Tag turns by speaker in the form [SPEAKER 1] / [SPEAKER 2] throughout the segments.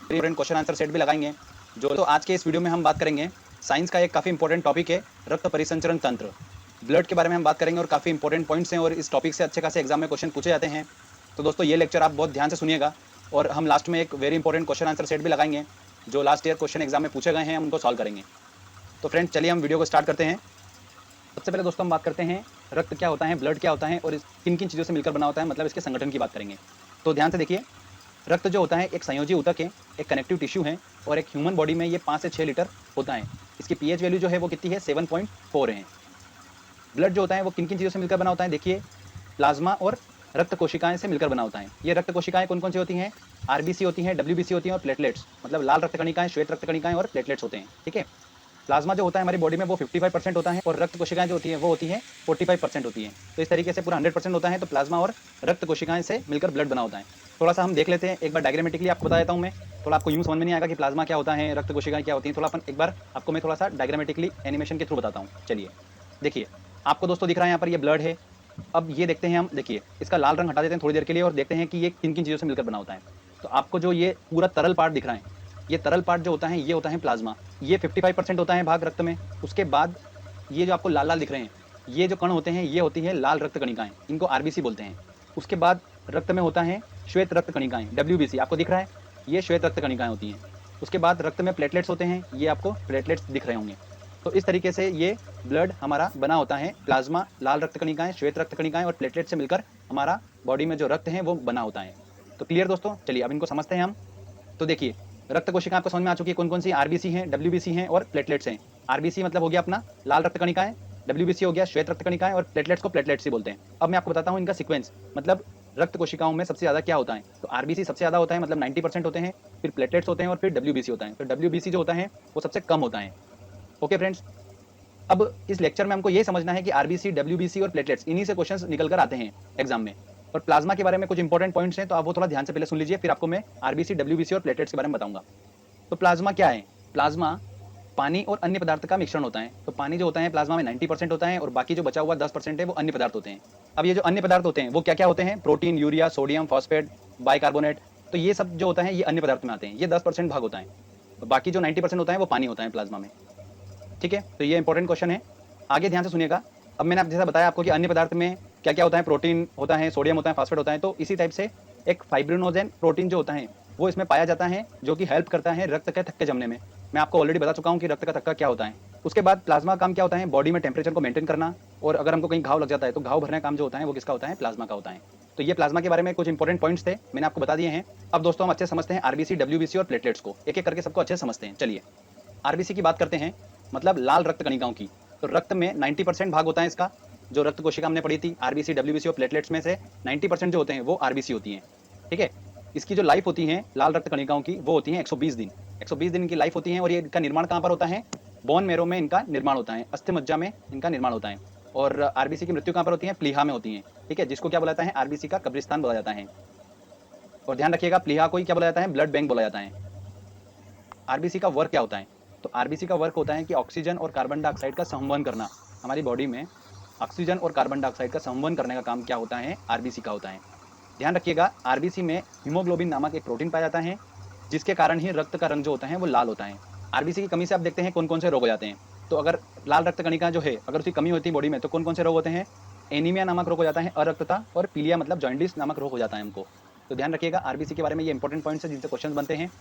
[SPEAKER 1] Important question answer set भी लगाएंगे। तो आज के इस वीडियो में हम बात करेंगे साइंस का एक काफ़ी इंपॉर्टेंट टॉपिक है रक्त परिसंचरण तंत्र। ब्लड के बारे में हम बात करेंगे और काफ़ी इंपॉर्टेंट पॉइंट्स हैं और इस टॉपिक से अच्छे खासे एग्जाम में क्वेश्चन पूछे जाते हैं। तो दोस्तों ये लेक्चर आप बहुत ध्यान से सुनिएगा और हम लास्ट में एक very important question answer set भी लगाएंगे जो लास्ट ईयर क्वेश्चन एग्जाम में पूछे गए हैं, हम उनको सॉल्व करेंगे। तो फ्रेंड्स चलिए हम वीडियो को स्टार्ट करते हैं। सबसे पहले दोस्तों हम बात करते हैं रक्त क्या होता है, ब्लड क्या होता है और किन किन चीज़ों से मिलकर बना होता है, मतलब इसके संगठन की बात करेंगे। तो ध्यान से देखिए, रक्त जो होता है एक संयोजी ऊतक है, एक कनेक्टिव टिश्यू है और एक ह्यूमन बॉडी में ये 5 से 6 लीटर होता है। इसकी पीएच वैल्यू जो है वो कितनी है, 7.4 है। ब्लड जो होता है वो किन किन चीज़ों से मिलकर बना होता है, देखिए प्लाज्मा और रक्त कोशिकाएं से मिलकर बना होता है। ये रक्त कोशिकाएं कौन कौन सी होती हैं, आरबीसी होती हैं, डब्ल्यूबीसी होती हैं और प्लेटलेट्स, मतलब लाल रक्त कणिकाएं, श्वेत रक्त कणिकाएं और प्लेटलेट्स होते हैं। ठीक है, प्लाज्मा जो होता है हमारी बॉडी में वो 55% होता है और रक्त कोशिकाएं जो होती हैं वो होती हैं 45% होती हैं। तो इस तरीके से पूरा 100% होता है। तो प्लाज्मा और रक्त कोशिकाएं से मिलकर ब्लड बना होता है। थोड़ा सा हम देख लेते हैं, एक बार डायग्रामेटिकली आपको बता देता हूँ मैं। थोड़ा आपको यूँ समझ में नहीं आएगा कि प्लाज्मा क्या होता है, रक्त कोशिकाएं क्या होती हैं। थोड़ा अपन एक बार आपको मैं थोड़ा सा डायग्रामेटिकली एनिमेशन के थ्रू बताता हूँ। चलिए देखिए, आपको दोस्तों दिख रहा है यहाँ पर ये ब्लड है। अब ये देखते हैं हम, देखिए इसका लाल रंग हटा देते हैं थोड़ी देर के लिए और देखते हैं कि ये किन किन चीज़ों से मिलकर बना होता है। तो आपको जो ये पूरा तरल पार्ट दिख रहा है, ये तरल पार्ट जो होता है ये होता है प्लाज्मा। ये 55% होता है भाग रक्त में। उसके बाद ये जो आपको लाल लाल दिख रहे हैं, ये जो कण होते हैं ये होती है लाल रक्त कणिकाएं, इनको आरबीसी बोलते हैं। उसके बाद रक्त में होता है श्वेत रक्त कणिकाएं, डब्ल्यूबीसी आपको दिख रहा है, ये श्वेत रक्त कणिकाएं होती हैं। उसके बाद रक्त में प्लेटलेट्स होते हैं, ये आपको प्लेटलेट्स दिख रहे होंगे। तो इस तरीके से ये ब्लड हमारा बना होता है। प्लाज्मा, लाल रक्त कणिकाएं, श्वेत रक्त कणिकाएं और प्लेटलेट से मिलकर हमारा बॉडी में जो रक्त है वो बना होता है। तो क्लियर दोस्तों, चलिए अब इनको समझते हैं हम। तो देखिए, रक्त कोशिका आपको समझ में आ चुकी है कौन कौन सी, आरबीसी हैं, डब्ल्यूबीसी हैं और प्लेटलेट्स हैं। आरबीसी मतलब हो गया अपना लाल रक्त कणिकाएं, डब्ल्यूबीसी हो गया श्वेत रक्त कणिकाएं और प्लेटलेट्स को प्लेटलेट्स ही बोलते हैं। अब मैं आपको बताता हूँ इनका सीक्वेंस, मतलब रक्त कोशिकाओं में सबसे ज्यादा क्या होता है। तो आरबीसी सबसे ज्यादा होता है, मतलब 90% होते हैं, फिर प्लेटलेट्स होते हैं और फिर डब्ल्यूबीसी होता है। तो डब्ल्यूबीसी जो होता है वो सबसे कम होता है। ओके फ्रेंड्स, अब इस लेक्चर में हमको ये समझना है कि आरबीसी, डब्ल्यूबीसी और प्लेटलेट्स, इन्हीं से क्वेश्चंस निकल कर आते हैं एग्जाम में। और प्लाज्मा के बारे में कुछ इंपॉर्टेंट पॉइंट्स हैं, तो आप वो थोड़ा ध्यान से पहले सुन लीजिए, फिर आपको मैं आरबीसी, डब्ल्यूबीसी और प्लेटलेट्स के बारे में बताऊंगा। तो प्लाज्मा क्या है, प्लाज्मा पानी और अन्य पदार्थ का मिश्रण होता है। तो पानी जो होता है प्लाज्मा में 90% होता है और बाकी जो बचा हुआ 10% है वो अन्य पदार्थ होते हैं। अब ये जो अन्य पदार्थ होते हैं वो क्या क्या होते हैं, protein, urea, sodium, phosphate, bicarbonate. तो ये सब जो होता है ये अन्य पदार्थ में आते हैं, ये 10% भाग होता है। तो बाकी जो 90% होता है वो पानी होता है प्लाज्मा में। ठीक है, तो ये इंपॉर्टेंट क्वेश्चन है, आगे ध्यान से सुनिएगा। अब मैंने आप जैसा बताया आपको कि अन्य पदार्थ में क्या क्या होता है, प्रोटीन होता है, सोडियम होता है, फास्फेट होता है। तो इसी टाइप से एक फाइब्रिनोजेन प्रोटीन जो होता है वो इसमें पाया जाता है, जो कि हेल्प करता है रक्त के थक्के जमने में। मैं आपको ऑलरेडी बता चुका हूँ कि रक्त का थक्का क्या होता है। उसके बाद प्लाज्मा काम क्या होता है, बॉडी में टेम्परेचर को मेंटेन करना, और अगर हमको कहीं घाव लग जाता है तो घाव भरने का काम जो होता है वो किसका होता है, प्लाज्मा का होता है। तो ये प्लाज्मा के बारे में कुछ इंपॉर्टेंट पॉइंट्स थे, मैंने आपको बता दिए हैं। अब दोस्तों हम अच्छे समझते हैं आरबीसी, डब्ल्यूबीसी और प्लेटलेट्स को, एक एक करके सबको अच्छे समझते हैं। चलिए आरबीसी की बात करते हैं, मतलब लाल रक्त कणिकाओं की। तो रक्त में 90% भाग होता है इसका, जो रक्त कोशिका हमने पढ़ी थी आरबीसी, डब्ल्यूबीसी और प्लेटलेट्स में से 90% जो होते हैं वो आरबीसी होती हैं। ठीक है, इसकी जो लाइफ होती है लाल रक्त कणिकाओं की वो होती है 120 दिन। 120 दिन की लाइफ होती है और ये इनका निर्माण कहाँ पर होता है, बोन मेरो में इनका निर्माण होता है, अस्थि मज्जा में इनका निर्माण होता है। और आरबीसी की मृत्यु कहाँ पर होती है, प्लीहा में होती है। ठीक है, जिसको क्या बोला जाता है, आरबीसी का कब्रिस्तान बोला जाता है। और ध्यान रखिएगा, प्लीहा को ही क्या बोला जाता है, ब्लड बैंक बोला जाता है। आरबीसी का वर्क क्या होता है, तो आरबीसी का वर्क होता है कि ऑक्सीजन और कार्बन डाइऑक्साइड का संवहन करना। हमारी बॉडी में ऑक्सीजन और कार्बन डाइऑक्साइड का संवहन करने का काम क्या होता है, आरबीसी का होता है। ध्यान रखिएगा, आरबीसी में हीमोग्लोबिन नामक एक प्रोटीन पाया जाता है, जिसके कारण ही रक्त का रंग जो होता है वो लाल होता है। आरबीसी की कमी से आप देखते हैं कौन कौन से रोग हो जाते हैं। तो अगर लाल रक्त कणिका जो है अगर उसकी कमी होती है बॉडी में तो कौन कौन से रोग होते हैं, एनीमिया नामक रोग हो जाता है, अरक्तता, और पीलिया मतलब जॉइंडिस नामक रोग हो जाता है हमको। तो ध्यान रखिएगा, आरबीसी के बारे में ये इंपॉर्टेंट पॉइंट्स है जिनसे क्वेश्चन बनते हैं।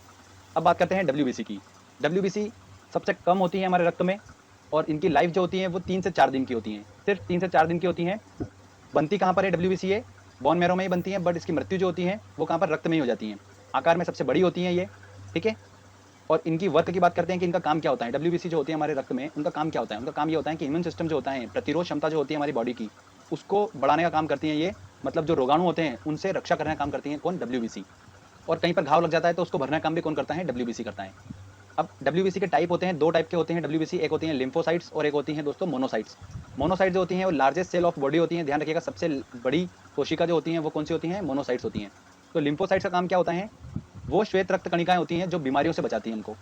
[SPEAKER 1] अब बात करते हैं डब्ल्यूबीसी की। डब्ल्यूबीसी सबसे कम होती है हमारे रक्त में और इनकी लाइफ जो होती है वो 3 से 4 दिन की होती है, सिर्फ 3 से 4 दिन की होती है। बनती कहाँ पर है डब्ल्यूबीसी, ये बोन मैरो में ही बनती है, बट इसकी मृत्यु जो होती है वो कहाँ पर, रक्त में ही हो जाती है। आकार में सबसे बड़ी होती है ये। ठीक है, और इनकी वर्क की बात करते हैं कि इनका काम क्या होता है। डब्ल्यूबीसी जो होती है हमारे रक्त में, उनका काम क्या होता है, उनका काम ये होता है कि इम्यून सिस्टम जो होता है, प्रतिरोध क्षमता जो होती है हमारी बॉडी की, उसको बढ़ाने का काम करती है ये। मतलब जो रोगाणु होते हैं उनसे रक्षा करने का काम करती है कौन, डब्ल्यूबीसी। और कहीं पर घाव लग जाता है तो उसको भरने का काम भी कौन करता है, डब्ल्यूबीसी करता है। अब डब्ल्यूबीसी के टाइप होते हैं, दो टाइप के होते हैं डब्ल्यूबीसी, एक होती है लिम्फोसाइट्स और एक होती है दोस्तों मोनोसाइट्स। मोनोसाइट्स जो होती हैं वो लार्जेस्ट सेल ऑफ बॉडी होती हैं। ध्यान रखिएगा, सबसे बड़ी कोशिका जो होती हैं वो कौन सी होती हैं, मोनोसाइट्स होती हैं। तो लिम्फोसाइट्स का काम क्या होता है, वो श्वेत रक्त कणिकाएं होती हैं जो बीमारियों से बचाती हैं हमको।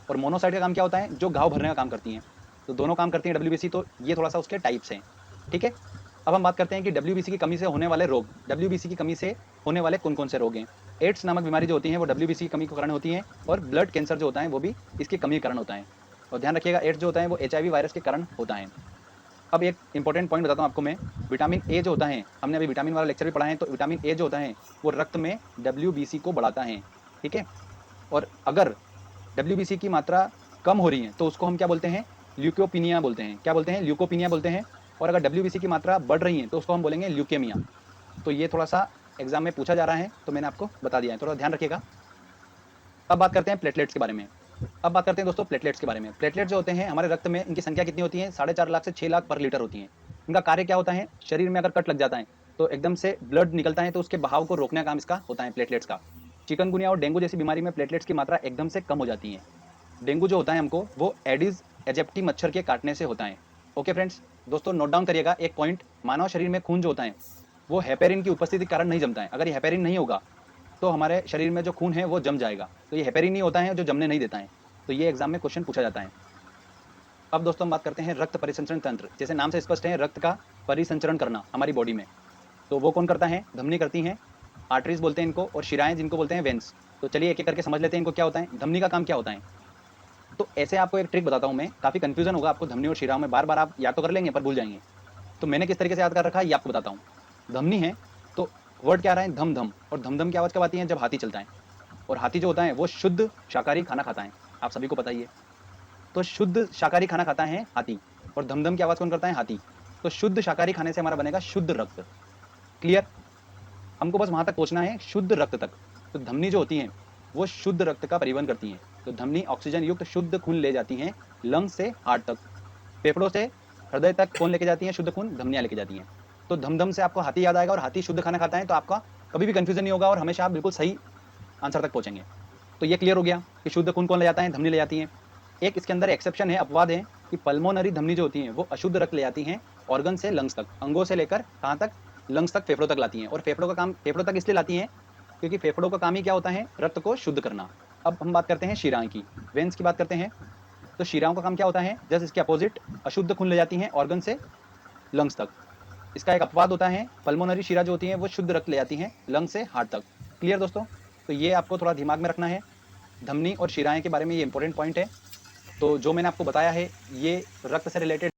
[SPEAKER 1] और मोनोसाइट का काम क्या होता है, जो घाव भरने का काम करती हैं। तो दोनों काम करती हैं डब्ल्यूबीसी। तो ये थोड़ा सा उसके टाइप्स हैं। ठीक है, अब हम बात करते हैं कि डब्ल्यूबीसी की कमी से होने वाले रोग, डब्ल्यूबीसी की कमी से होने वाले कौन कौन से रोग हैं। एड्स नामक बीमारी जो होती है वो WBC की कमी के कारण होती है, और ब्लड कैंसर जो होता है वो भी इसकी कमी के कारण होता है। और ध्यान रखिएगा, एड्स जो होता है वो HIV वायरस के कारण होता है। अब एक इंपॉर्टेंट पॉइंट बताता हूँ आपको मैं, विटामिन ए जो होता है, हमने अभी विटामिन वाला लेक्चर भी पढ़ा है, तो विटामिन ए जो होता है वो रक्त में WBC को बढ़ाता है, ठीक है। और अगर WBC की मात्रा कम हो रही है तो उसको हम क्या बोलते हैं, ल्यूकोपिनिया बोलते हैं। क्या बोलते हैं? ल्यूकोपिनिया बोलते हैं। और अगर WBC की मात्रा बढ़ रही है तो उसको हम बोलेंगे ल्यूकेमिया। तो ये थोड़ा सा एग्जाम में पूछा जा रहा है, तो मैंने आपको बता दिया है, थोड़ा ध्यान रखिएगा। अब बात करते हैं प्लेटलेट्स के बारे में। अब बात करते हैं दोस्तों प्लेटलेट्स के बारे में। प्लेटलेट जो होते हैं हमारे रक्त में, इनकी संख्या कितनी होती है? 4.5 लाख से 6 लाख पर लीटर होती है। इनका कार्य क्या होता है? शरीर में अगर कट लग जाता है तो एकदम से ब्लड निकलता है, तो उसके बहाव को रोकने का काम इसका होता है प्लेटलेट्स का। चिकनगुनिया और डेंगू जैसी बीमारी में प्लेटलेट्स की मात्रा एकदम से कम हो जाती है। डेंगू जो होता है हमको, वो एडिस एजिप्टी मच्छर के काटने से होता है। ओके फ्रेंड्स, दोस्तों नोट डाउन करिएगा एक पॉइंट, मानव शरीर में खून जो होता है वो हेपेरिन की उपस्थिति के कारण नहीं जमता है। अगर ये हेपेरिन नहीं होगा तो हमारे शरीर में जो खून है वो जम जाएगा। तो ये हेपेरिन नहीं होता है जो जमने नहीं देता है। तो ये एग्जाम में क्वेश्चन पूछा जाता है। अब दोस्तों हम बात करते हैं रक्त परिसंचरण तंत्र। जैसे नाम से स्पष्ट है, रक्त का परिसंचरण करना हमारी बॉडी में, तो वो कौन करता है? धमनी करती हैं, आर्टरीज बोलते हैं इनको, और शिराएं जिनको बोलते हैं वेंस। तो चलिए एक एक करके समझ लेते हैं इनको क्या होता है, धमनी का काम क्या होता है। तो ऐसे आपको एक ट्रिक बताता हूँ मैं, काफी कंफ्यूजन होगा आपको धमनी और शिराओं में, बार बार आप याद तो कर लेंगे पर भूल जाएंगे। तो मैंने किस तरीके से याद कर रखा है ये आपको बताता हूँ। धमनी है तो वर्ड क्या आ रहा है? धम धम। और धम धम की आवाज कब आती है? जब हाथी चलता है। और हाथी जो होता है वो शुद्ध शाकाहारी खाना खाता है, आप सभी को पता ही है। तो शुद्ध शाकाहारी खाना खाता है हाथी, और धमधम की आवाज कौन करता है? हाथी। तो शुद्ध शाकाहारी खाने से हमारा बनेगा शुद्ध रक्त। क्लियर? हमको बस वहां तक पहुंचना है, शुद्ध रक्त तक। तो धमनी जो होती है वो शुद्ध रक्त का परिवहन करती है। तो धमनी ऑक्सीजन युक्त शुद्ध खून ले जाती है लंग से हार्ट तक। फेफड़ों से हृदय तक कौन लेके जाती है शुद्ध खून? धमनियां लेके जाती हैं। तो धमधम से आपको हाथी याद आएगा, और हाथी शुद्ध खाना खाता है, तो आपका कभी भी कंफ्यूजन नहीं होगा और हमेशा आप बिल्कुल सही आंसर तक पहुंचेंगे। तो ये क्लियर हो गया कि शुद्ध खून कौन ले जाता है? धमनी ले जाती है। एक इसके अंदर एक्सेप्शन है, अपवाद है, कि पल्मोनरी धमनी जो होती है वो अशुद्ध रक्त ले जाती हैं ऑर्गन से लंग्स तक, अंगों से लेकर कहाँ तक? लंग्स तक, फेफड़ों तक लाती हैं। और फेफड़ों का काम, फेफड़ों तक इसलिए लाती हैं क्योंकि फेफड़ों का काम ही क्या होता है? रक्त को शुद्ध करना। अब हम बात करते हैं शिराएं की, वेंस की बात करते हैं। तो शिराओं का काम क्या होता है? जस्ट इसके अपोजिट, अशुद्ध खून ले जाती हैं ऑर्गन से लंग्स तक। इसका एक अपवाद होता है, पल्मोनरी शिरा जो होती है वो शुद्ध रक्त ले जाती हैं लंग से हार्ट तक। क्लियर दोस्तों? तो ये आपको थोड़ा दिमाग में रखना है, धमनी और शिराएं के बारे में ये इंपॉर्टेंट पॉइंट है। तो जो मैंने आपको बताया है ये रक्त से रिलेटेड